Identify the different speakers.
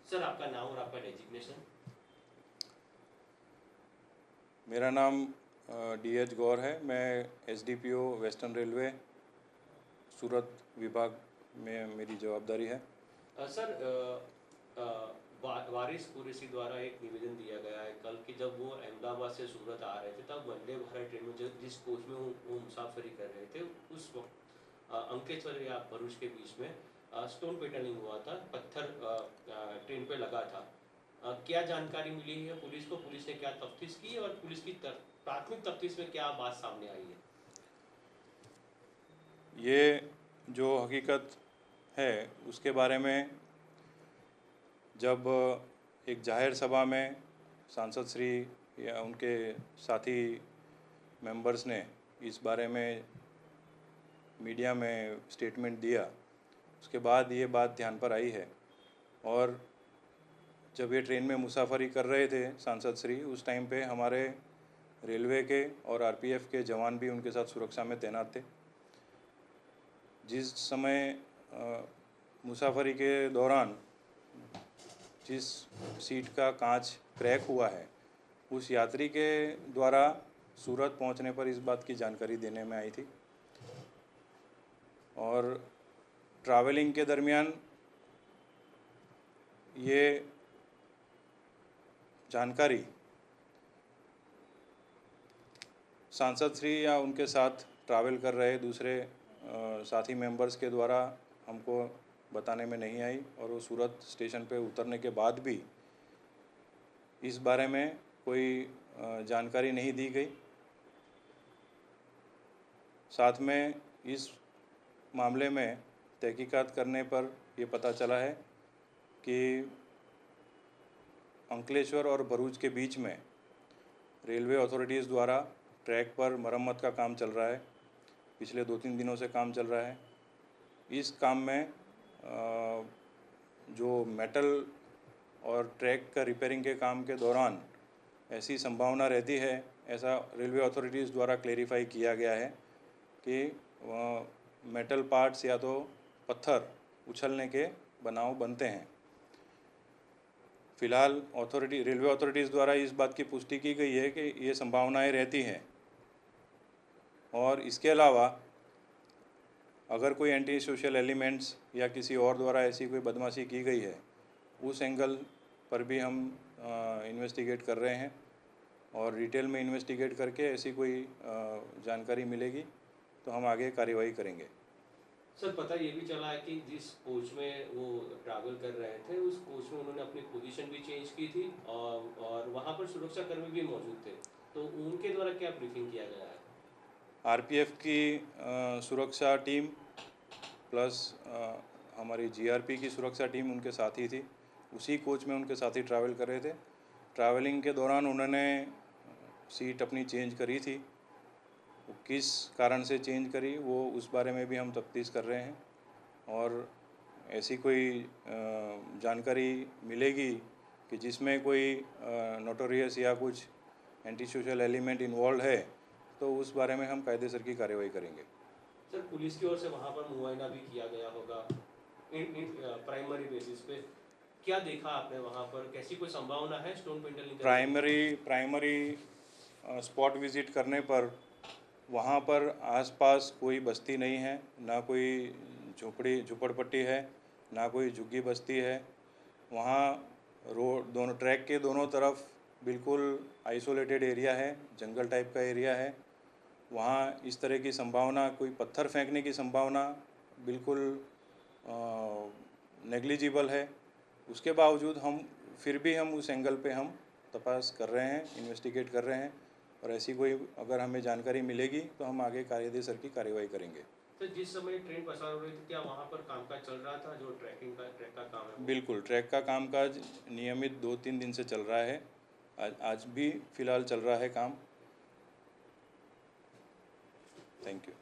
Speaker 1: Sir आपका नाम और आपका डेजिग्नेशन?
Speaker 2: मेरा नाम DH गौर है। मैं SDPO वेस्टर्न रेलवे सूरत विभाग में मेरी जवाबदारी है।
Speaker 1: सर वारिस कुरैशी द्वारा एक निवेदन दिया गया है कल कि जब वो अहमदाबाद से सूरत आ रहे थे तब वंदे भारत ट्रेन में जिस कोच में वो मुसाफरी कर रहे थे उस वक्त अंकलेश्वर या भरूच के बीच में स्टोन पेटर्निंग हुआ था, पत्थर ट्रेन पे लगा था। क्या जानकारी मिली है पुलिस को? पुलिस ने क्या तफ्तीश की और पुलिस की प्राथमिक तफ्तीश में क्या बात सामने आई है?
Speaker 2: ये जो हकीकत है उसके बारे में जब एक जाहिर सभा में सांसद श्री या उनके साथी मेंबर्स ने इस बारे में मीडिया में स्टेटमेंट दिया, उसके बाद ये बात ध्यान पर आई है। और जब ये ट्रेन में मुसाफरी कर रहे थे सांसद श्री, उस टाइम पे हमारे रेलवे के और RPF के जवान भी उनके साथ सुरक्षा में तैनात थे। जिस समय मुसाफरी के दौरान जिस सीट का कांच क्रैक हुआ है, उस यात्री के द्वारा सूरत पहुंचने पर इस बात की जानकारी देने में आई थी। और ट्रैवलिंग के दरमियान ये जानकारी सांसद श्री या उनके साथ ट्रैवल कर रहे दूसरे साथी मेंबर्स के द्वारा हमको बताने में नहीं आई, और वो सूरत स्टेशन पे उतरने के बाद भी इस बारे में कोई जानकारी नहीं दी गई। साथ में इस मामले में तहकीकात करने पर ये पता चला है कि अंकलेश्वर और भरूच के बीच में रेलवे अथॉरिटीज़ द्वारा ट्रैक पर मरम्मत का काम चल रहा है। पिछले 2-3 दिनों से काम चल रहा है। इस काम में जो मेटल और ट्रैक का रिपेयरिंग के काम के दौरान ऐसी संभावना रहती है, ऐसा रेलवे अथॉरिटीज़ द्वारा क्लेरिफाई किया गया है कि मेटल पार्ट्स या तो पत्थर उछलने के बनाव बनते हैं। फ़िलहाल रेलवे अथॉरिटीज़ द्वारा इस बात की पुष्टि की गई है कि ये संभावनाएं रहती हैं, और इसके अलावा अगर कोई एंटी सोशल एलिमेंट्स या किसी और द्वारा ऐसी कोई बदमाशी की गई है, उस एंगल पर भी हम इन्वेस्टिगेट कर रहे हैं, और डिटेल में इन्वेस्टिगेट करके ऐसी कोई जानकारी मिलेगी तो हम आगे कार्रवाई करेंगे।
Speaker 1: सर पता ये भी चला है कि जिस कोच में वो ट्रैवल कर रहे थे उस कोच में उन्होंने अपनी पोजीशन भी चेंज की थी और वहाँ पर सुरक्षाकर्मी भी मौजूद थे, तो उनके द्वारा क्या ब्रीफिंग किया गया है?
Speaker 2: RPF की सुरक्षा टीम प्लस हमारी GRP की सुरक्षा टीम उनके साथ ही थी। उसी कोच में उनके साथी ट्रैवल कर रहे थे। ट्रैवलिंग के दौरान उन्होंने सीट अपनी चेंज करी थी। किस कारण से चेंज करी वो उस बारे में भी हम तफ्तीश कर रहे हैं, और ऐसी कोई जानकारी मिलेगी कि जिसमें कोई नोटोरियस या कुछ एंटी सोशल एलिमेंट इन्वॉल्व है तो उस बारे में हम कायदेसर की कार्रवाई करेंगे।
Speaker 1: सर पुलिस की ओर से वहाँ पर मुआयना भी किया गया होगा प्राइमरी बेसिस पे, क्या देखा आपने वहाँ पर? कैसी कोई संभावना है स्टोन पेंटलिंग?
Speaker 2: प्राइमरी स्पॉट विज़िट करने पर वहाँ पर आसपास कोई बस्ती नहीं है, ना कोई झुपड़पट्टी है, ना कोई झुग्गी बस्ती है। वहाँ दोनों ट्रैक के दोनों तरफ बिल्कुल आइसोलेटेड एरिया है, जंगल टाइप का एरिया है। वहाँ इस तरह की संभावना, कोई पत्थर फेंकने की संभावना बिल्कुल नेग्लिजिबल है। उसके बावजूद फिर भी हम उस एंगल पे हम तपास कर रहे हैं, इन्वेस्टिगेट कर रहे हैं, और ऐसी कोई अगर हमें जानकारी मिलेगी तो हम आगे कायदेसर की कार्रवाई करेंगे।
Speaker 1: तो जिस समय ट्रेन पसार हो रही थी क्या वहाँ पर कामकाज चल रहा था, जो ट्रैक का काम है?
Speaker 2: बिल्कुल, ट्रैक का कामकाज नियमित 2-3 दिन से चल रहा है। आज भी फ़िलहाल चल रहा है काम। Thank you.